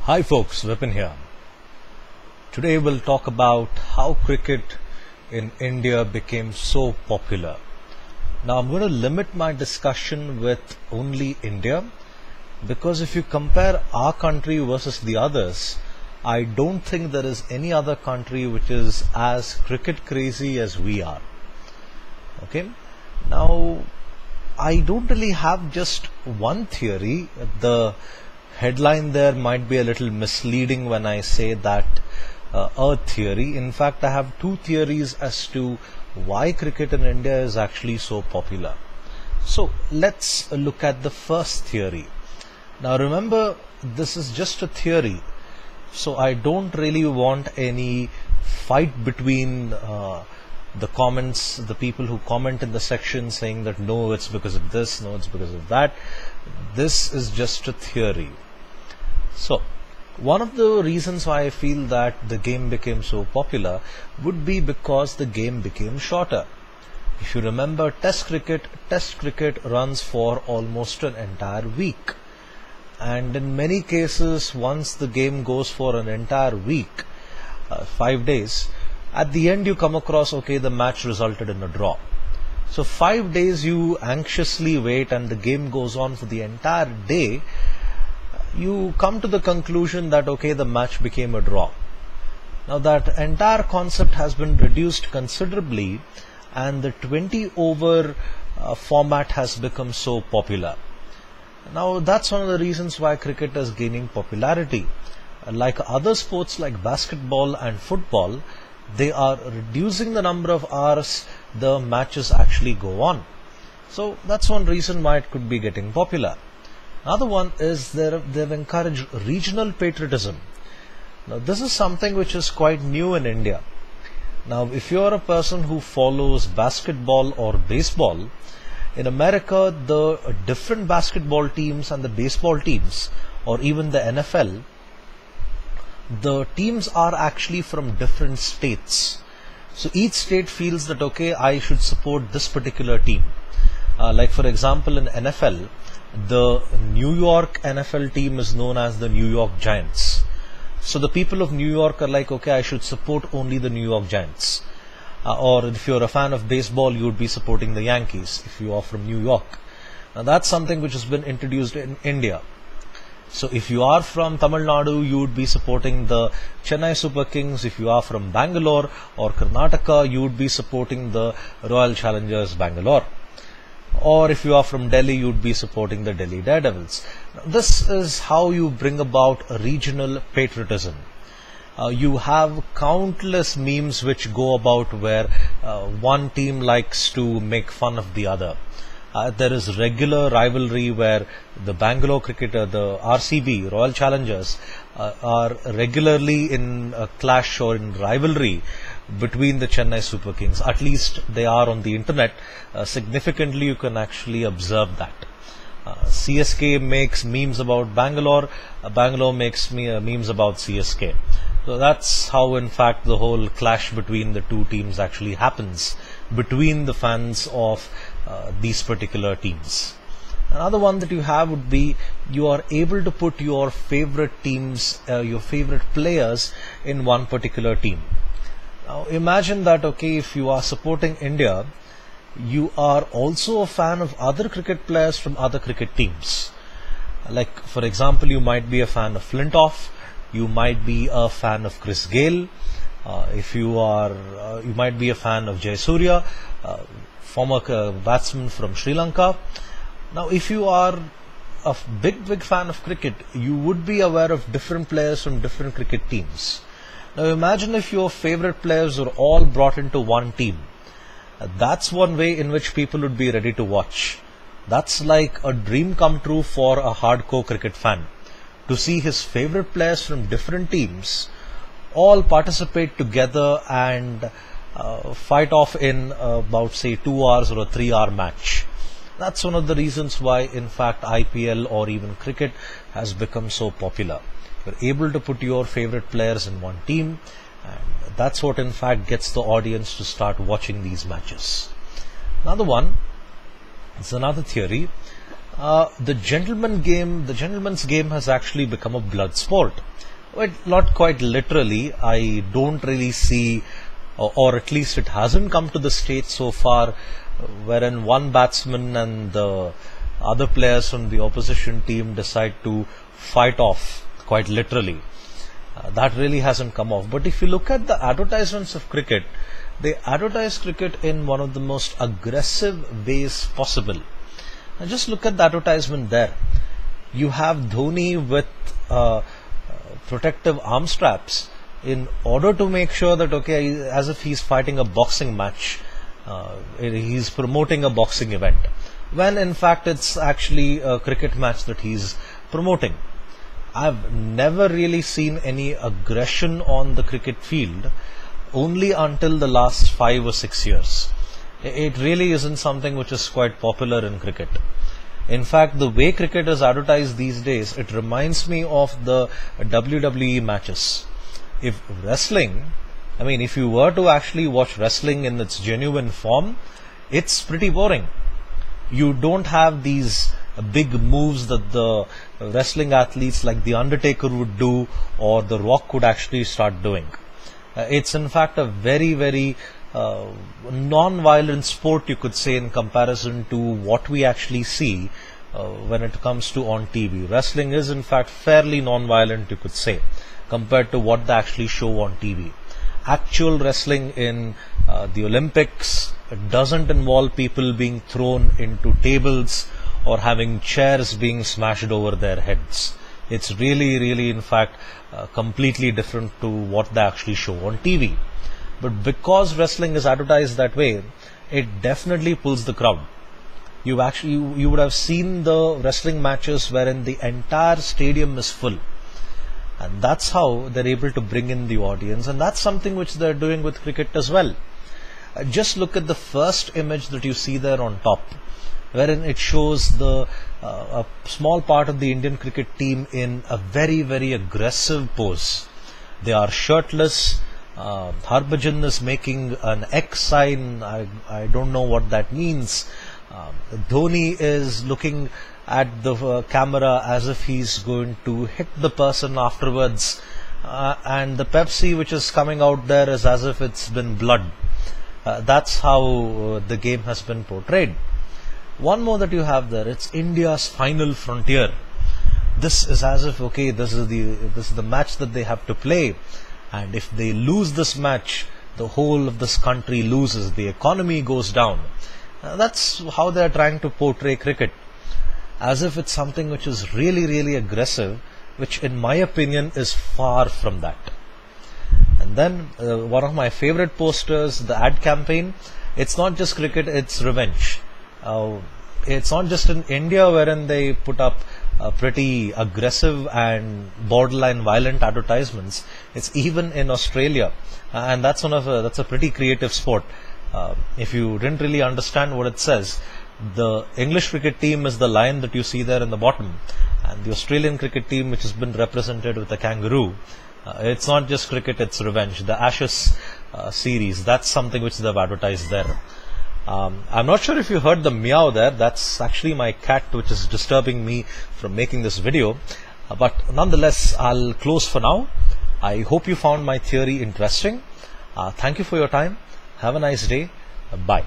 Hi folks, Vipin here. Today we'll talk about how cricket in India became so popular. Now I'm going to limit my discussion with only India because if you compare our country versus the others, I don't think there is any other country which is as cricket crazy as we are. Okay? Now I don't really have just one theory. The headline there might be a little misleading when I say that a theory. In fact, I have two theories as to why cricket in India is actually so popular. So let's look at the first theory. Now remember, this is just a theory, so I don't really want any fight between the comments, the people who comment in the section saying that no, it's because of this, no, it's because of that. This is just a theory. So, one of the reasons why I feel that the game became so popular would be because the game became shorter. If you remember Test cricket runs for almost an entire week. And in many cases, once the game goes for an entire week, 5 days, at the end you come across, okay, the match resulted in a draw. So 5 days you anxiously wait and the game goes on for the entire day. You come to the conclusion that, okay, the match became a draw. Now that entire concept has been reduced considerably and the 20 over format has become so popular. Now that's one of the reasons why cricket is gaining popularity. Like other sports like basketball and football, they are reducing the number of hours the matches actually go on. So that's one reason why it could be getting popular. Another one is they've encouraged regional patriotism. Now this is something which is quite new in India. Now if you're a person who follows basketball or baseball, in America the different basketball teams and the baseball teams, or even the NFL, the teams are actually from different states. So each state feels that, okay, I should support this particular team. Like for example in NFL, the New York NFL team is known as the New York Giants. So the people of New York are like, okay, I should support only the New York Giants. Or if you're a fan of baseball, you would be supporting the Yankees if you are from New York. Now that's something which has been introduced in India. So if you are from Tamil Nadu, you would be supporting the Chennai Super Kings. If you are from Bangalore or Karnataka, you would be supporting the Royal Challengers Bangalore. Or if you are from Delhi, you would be supporting the Delhi Daredevils. Now, this is how you bring about regional patriotism. You have countless memes which go about where one team likes to make fun of the other. There is regular rivalry where the Bangalore cricketer, the RCB, Royal Challengers, are regularly in a clash or in rivalry between the Chennai Super Kings. At least they are on the internet. Significantly, you can actually observe that. CSK makes memes about Bangalore. Bangalore makes memes about CSK. So that's how, in fact, the whole clash between the two teams actually happens between the fans of these particular teams. Another one that you have would be you are able to put your favorite teams, your favorite players in one particular team. Now imagine that, okay, if you are supporting India, you are also a fan of other cricket players from other cricket teams. Like for example, you might be a fan of Flintoff, you might be a fan of Chris Gale, if you are, you might be a fan of Jayasuriya, former batsman from Sri Lanka. Now if you are a big fan of cricket, you would be aware of different players from different cricket teams. Now imagine if your favorite players are all brought into one team. That's one way in which people would be ready to watch. That's like a dream come true for a hardcore cricket fan, to see his favorite players from different teams all participate together and fight off in about say 2 hours or a 3-hour match. That's one of the reasons why, in fact, IPL or even cricket has become so popular. You're able to put your favorite players in one team, and that's what in fact gets the audience to start watching these matches. Another one, it's another theory. The gentleman's game has actually become a blood sport. Well, not quite literally. I don't really see, or at least it hasn't come to the stage so far, wherein one batsman and the other players from the opposition team decide to fight off, quite literally. That really hasn't come off. But if you look at the advertisements of cricket, they advertise cricket in one of the most aggressive ways possible. And just look at the advertisement there. You have Dhoni with protective arm straps in order to make sure that, okay, as if he's fighting a boxing match, he's promoting a boxing event, when in fact it's actually a cricket match that he's promoting. I've never really seen any aggression on the cricket field only until the last 5 or 6 years. It really isn't something which is quite popular in cricket. In fact, the way cricket is advertised these days, it reminds me of the WWE matches. If wrestling, I mean, if you were to actually watch wrestling in its genuine form, it's pretty boring. You don't have these big moves that the wrestling athletes like The Undertaker would do, or The Rock could actually start doing. It's in fact a very, very non-violent sport, you could say, in comparison to what we actually see when it comes to on TV. Wrestling is in fact fairly non-violent, you could say, compared to what they actually show on TV. Actual wrestling in the Olympics doesn't involve people being thrown into tables or having chairs being smashed over their heads. It's really in fact completely different to what they actually show on TV. But because wrestling is advertised that way, it definitely pulls the crowd. You would have seen the wrestling matches wherein the entire stadium is full. And that's how they're able to bring in the audience, and that's something which they're doing with cricket as well. Just look at the first image that you see there on top, wherein it shows a small part of the Indian cricket team in a very aggressive pose. They are shirtless. Harbhajan is making an X sign. I don't know what that means. Dhoni is looking at the camera as if he's going to hit the person afterwards, and the Pepsi which is coming out there is as if it's been blood. That's how the game has been portrayed. One more that you have there, it's India's final frontier. This is as if, okay, this is the match that they have to play, and if they lose this match, the whole of this country loses, the economy goes down. That's how they're trying to portray cricket, as if it's something which is really aggressive, which in my opinion is far from that. And then one of my favorite posters, the ad campaign, it's not just cricket, it's revenge. It's not just in India wherein they put up pretty aggressive and borderline violent advertisements. It's even in Australia, and that's a pretty creative sport. If you didn't really understand what it says, the English cricket team is the lion that you see there in the bottom, and the Australian cricket team, which has been represented with a kangaroo. It's not just cricket, it's revenge. The Ashes series, that's something which they've advertised there. I'm not sure if you heard the meow there. That's actually my cat which is disturbing me from making this video. But nonetheless, I'll close for now. I hope you found my theory interesting. Thank you for your time. Have a nice day. Bye.